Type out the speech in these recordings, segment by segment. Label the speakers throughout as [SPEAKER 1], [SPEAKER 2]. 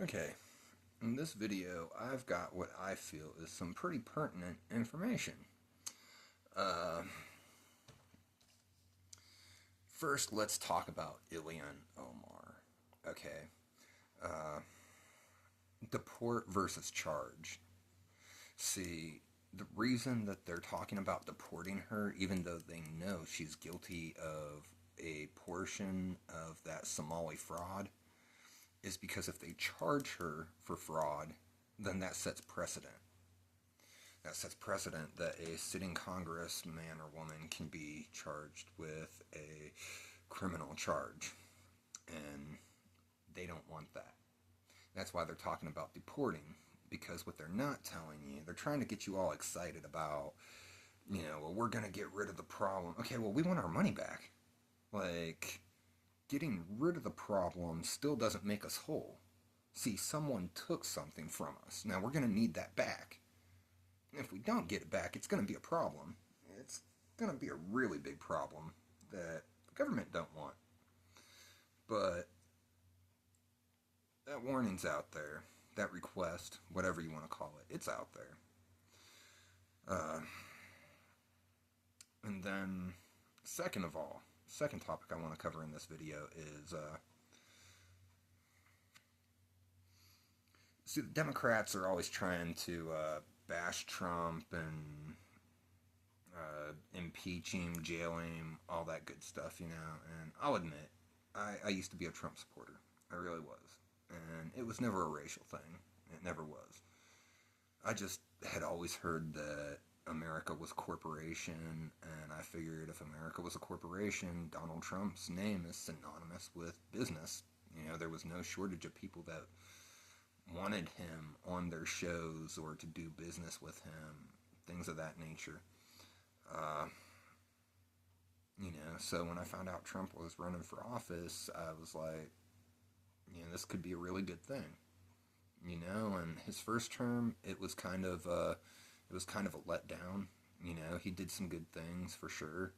[SPEAKER 1] Okay, in this video, I've got what I feel is some pretty pertinent information. Uh, First, let's talk about Ilyan Omar. Okay, uh, deport versus charge. See, the reason that they're talking about deporting her, even though they know she's guilty of a portion of that Somali fraud, is because if they charge her for fraud, then that sets precedent. That sets precedent that a sitting Congress man or woman can be charged with a criminal charge. And they don't want that. That's why they're talking about deporting. Because what they're not telling you, they're trying to get you all excited about, well, we're going to get rid of the problem. Okay, well, we want our money back. Like, getting rid of the problem still doesn't make us whole. See, someone took something from us. Now, we're going to need that back. If we don't get it back, it's going to be a problem. It's going to be a really big problem that the government don't want. But that warning's out there. That request, whatever you want to call it, it's out there. And then, second of all, second topic I want to cover in this video is see, the Democrats are always trying to bash Trump and impeach him, jail him, all that good stuff, And I'll admit, I used to be a Trump supporter. I really was. And it was never a racial thing. It never was. I just had always heard that America was a corporation, and I figured if America was a corporation, Donald Trump's name is synonymous with business. There was no shortage of people that wanted him on their shows or to do business with him, things of that nature. Uh, so when I found out Trump was running for office, I was like, this could be a really good thing. And his first term, it was kind of a letdown. He did some good things for sure,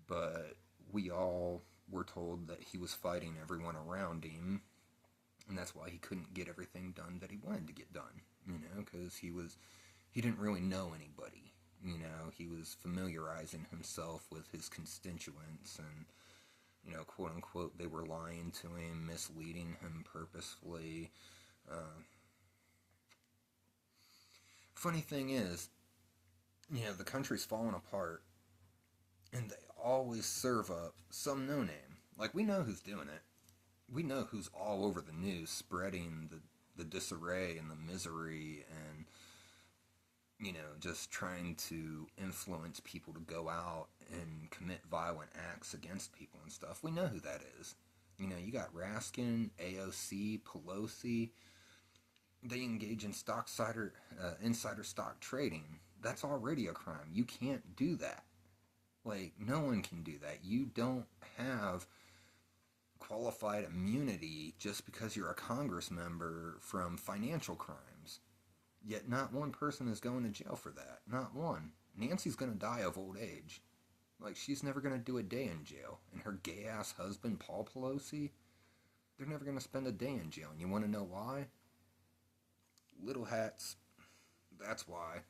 [SPEAKER 1] but we all were told that he was fighting everyone around him, and that's why he couldn't get everything done that he wanted to get done. Because he didn't really know anybody. He was familiarizing himself with his constituents, and quote unquote, they were lying to him, misleading him purposefully. Funny thing is, the country's falling apart, and they always serve up some no name. Like, we know who's doing it. We know who's all over the news spreading the disarray and the misery and, just trying to influence people to go out and commit violent acts against people and stuff. We know who that is. You got Raskin, AOC, Pelosi. They engage in insider stock trading. That's already a crime. You can't do that. Like, no one can do that. You don't have qualified immunity just because you're a Congress member from financial crimes. Yet not one person is going to jail for that. Not one. Nancy's going to die of old age. Like, she's never going to do a day in jail. And her gay-ass husband, Paul Pelosi, they're never going to spend a day in jail. And you want to know why? Little hats. That's why.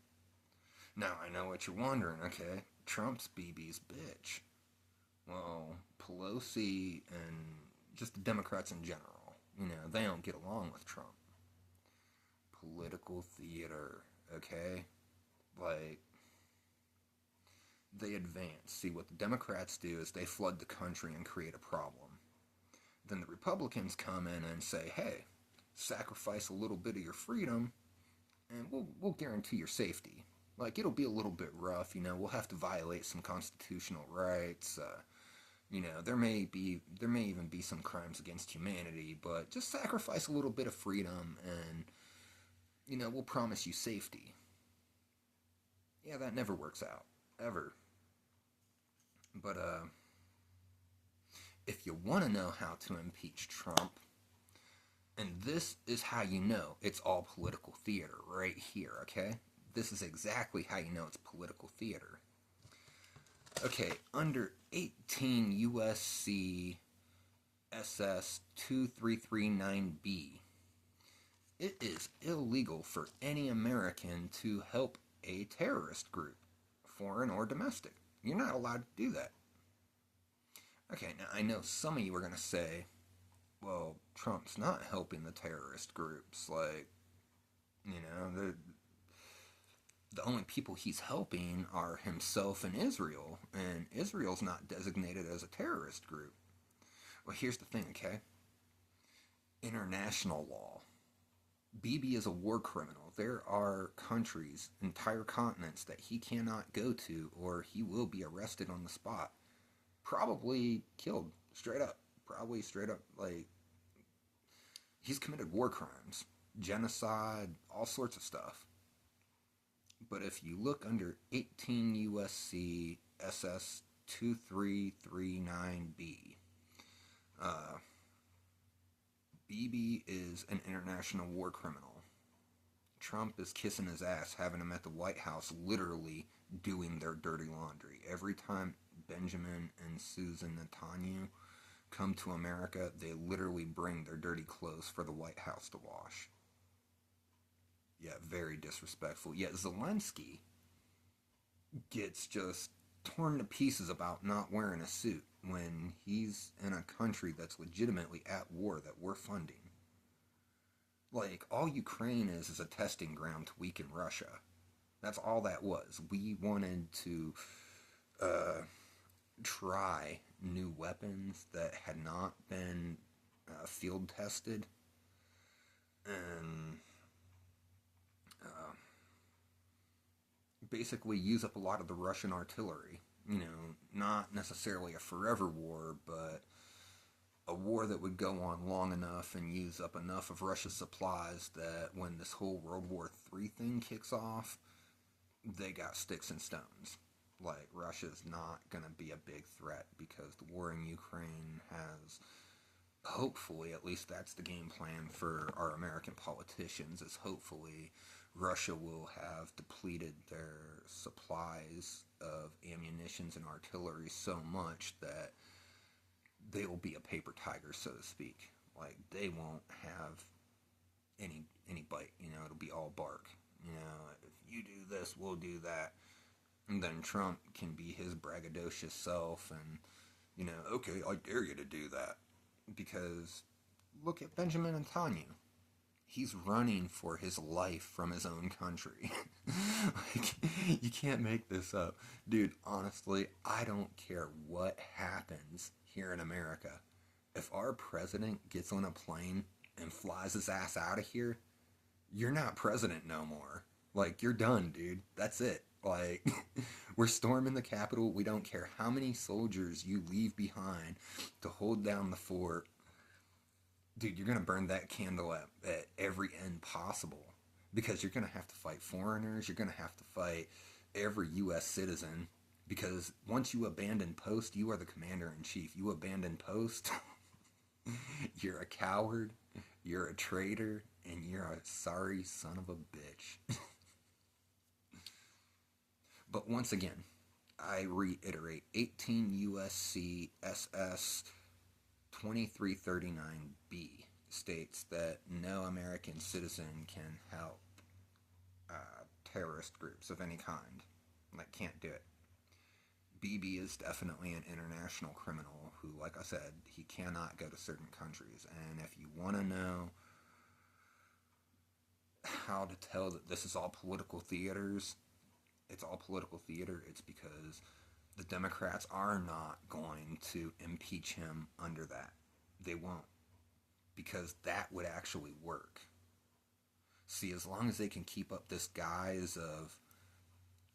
[SPEAKER 1] Now, I know what you're wondering, okay? Trump's BB's bitch. Well, Pelosi and just the Democrats in general, they don't get along with Trump. Political theater, okay? Like, they advance. See, what the Democrats do is they flood the country and create a problem. Then the Republicans come in and say, hey, sacrifice a little bit of your freedom, and we'll guarantee your safety. Like, it'll be a little bit rough, we'll have to violate some constitutional rights, there may even be some crimes against humanity, but just sacrifice a little bit of freedom and, we'll promise you safety. Yeah, that never works out. Ever. But, if you want to know how to impeach Trump, and this is how you know it's all political theater right here, okay? This is exactly how you know it's political theater. Okay, under 18 USC SS 2339B, It is illegal for any American to help a terrorist group, foreign or domestic. You're not allowed to do that. Okay, now I know some of you are going to say, well, Trump's not helping the terrorist groups. Like, the only people he's helping are himself and Israel, and Israel's not designated as a terrorist group. Well, here's the thing, okay? International law. Bibi is a war criminal. There are countries, entire continents that he cannot go to, or he will be arrested on the spot. Probably killed, straight up. Probably straight up, like, he's committed war crimes, genocide, all sorts of stuff. But if you look under 18 USC SS 2339B, Bibi is an international war criminal. Trump is kissing his ass having him at the White House, literally doing their dirty laundry. Every time Benjamin and Susan Netanyahu come to America, they literally bring their dirty clothes for the White House to wash. Yeah, very disrespectful. Yet Zelensky gets just torn to pieces about not wearing a suit when he's in a country that's legitimately at war that we're funding. Like, all Ukraine is a testing ground to weaken Russia. That's all that was. We wanted to try new weapons that had not been field tested, and basically use up a lot of the Russian artillery. Not necessarily a forever war, but a war that would go on long enough and use up enough of Russia's supplies that when this whole World War III thing kicks off, they got sticks and stones. Like, Russia's not going to be a big threat because the war in Ukraine has, hopefully, at least that's the game plan for our American politicians, is hopefully Russia will have depleted their supplies of ammunitions and artillery so much that they will be a paper tiger, so to speak. Like, they won't have any bite. It'll be all bark. If you do this, we'll do that. And then Trump can be his braggadocious self and, okay, I dare you to do that. Because look at Benjamin Netanyahu. He's running for his life from his own country. Like, you can't make this up. Dude, honestly, I don't care what happens here in America. If our president gets on a plane and flies his ass out of here, you're not president no more. Like, you're done, dude. That's it. Like, we're storming the Capitol. We don't care how many soldiers you leave behind to hold down the fort. Dude, you're going to burn that candle at every end possible. Because you're going to have to fight foreigners. You're going to have to fight every U.S. citizen. Because once you abandon post, you are the commander-in-chief. You abandon post, you're a coward, you're a traitor, and you're a sorry son of a bitch. But once again, I reiterate, 18 USC SS 2339B states that no American citizen can help terrorist groups of any kind. Like, can't do it. Bibi is definitely an international criminal who, like I said, he cannot go to certain countries. And if you want to know how to tell that this is all political theaters, it's all political theater. It's because the Democrats are not going to impeach him under that. They won't. Because that would actually work. See, as long as they can keep up this guise of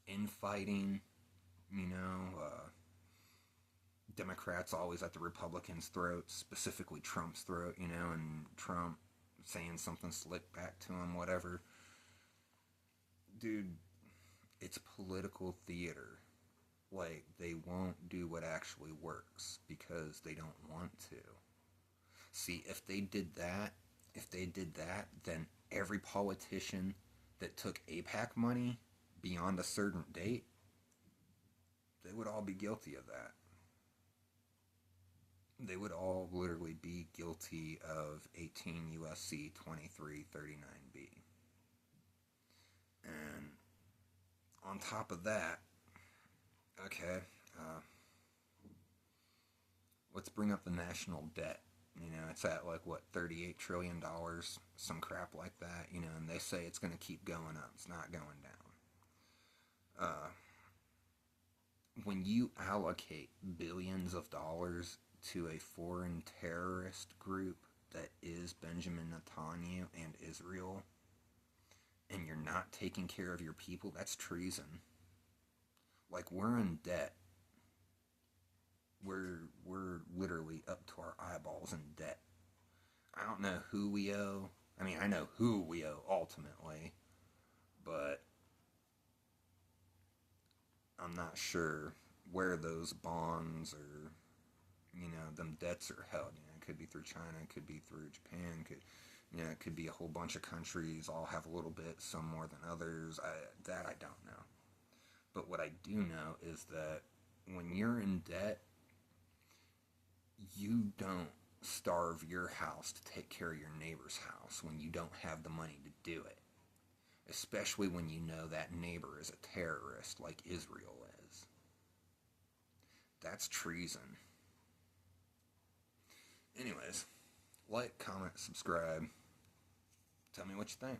[SPEAKER 1] infighting, Democrats always at the Republicans' throats, specifically Trump's throat, and Trump saying something slick back to him, whatever. Dude, it's political theater. Like, they won't do what actually works because they don't want to. See, if they did that, then every politician that took AIPAC money beyond a certain date, they would all be guilty of that. they would all literally be guilty of 18 USC 2339B. And on top of that, okay, uh, let's bring up the national debt. You know, it's at like what, $38 trillion, some crap like that. You know, and they say it's going to keep going up. It's not going down. When you allocate billions of dollars to a foreign terrorist group that is Benjamin Netanyahu and Israel, and you're not taking care of your people, that's treason. Like, we're in debt. We're literally up to our eyeballs in debt. I don't know who we owe. I mean, I know who we owe ultimately, but I'm not sure where those bonds or, you know, them debts are held. You know, it could be through China, it could be through Japan, it could be a whole bunch of countries all have a little bit, some more than others. That I don't know. But what I do know is that when you're in debt, you don't starve your house to take care of your neighbor's house when you don't have the money to do it. Especially when you know that neighbor is a terrorist like Israel is. That's treason. Anyways, like, comment, subscribe. Tell me what you think.